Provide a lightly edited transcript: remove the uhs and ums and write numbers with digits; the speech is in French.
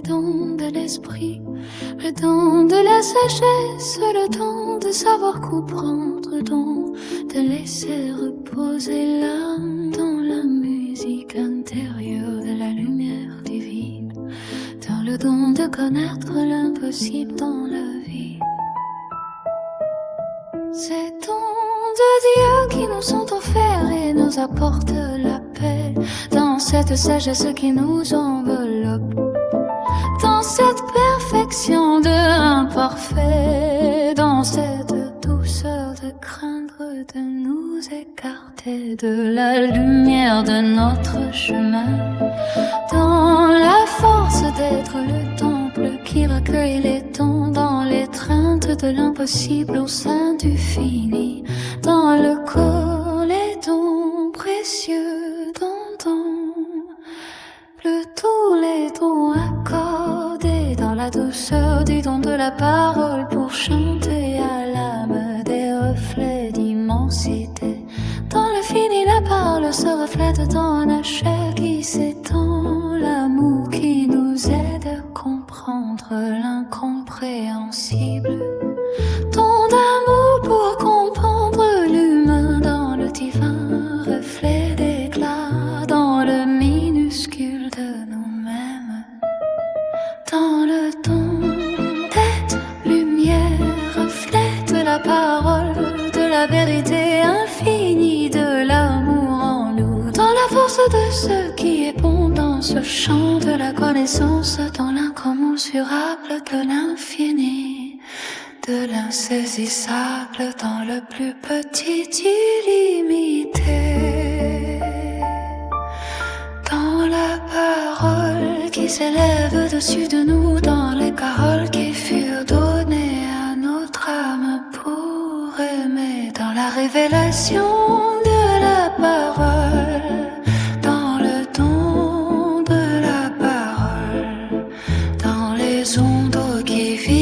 le don de l'esprit, le don de la sagesse, le don de savoir comprendre, le don de laisser reposer l'âme dans la musique intérieure de la lumière divine, dans le don de connaître l'impossible dans la vie. Ces dons de Dieu qui nous sont offerts et nous apportent la paix, dans cette sagesse qui nous enveloppe, dans cette perfection de l'imparfait, dans cette douceur de craindre de nous écarter de la lumière de notre chemin, dans la force d'être le temple qui recueille les dons, dans l'étreinte de l'impossible au sein du fini, dans le corps les dons précieux tous les dons accordés, dans la douceur du don de la parole pour chanter à l'âme des reflets d'immensité. Dans le fini, la parole se reflète dans la chair qui s'étend, l'amour qui nous aide à comprendre l'incompréhensible. Don d'amour pour comprendre l'humain dans le divin reflet d'éclat, dans le minuscule de nous-mêmes, dans le don d'être lumière, reflet de la parole, de la vérité infinie, de l'amour en nous, dans la force de ce qui est bon, dans ce champ de la connaissance, dans l'incommensurable de l'infini, de l'insaisissable dans le plus petit illimité, dans la parole qui s'élève au-dessus de nous, dans les paroles qui furent données à notre âme pour aimer, dans la révélation de la parole, dans le don de la parole, dans les ondes qui vivent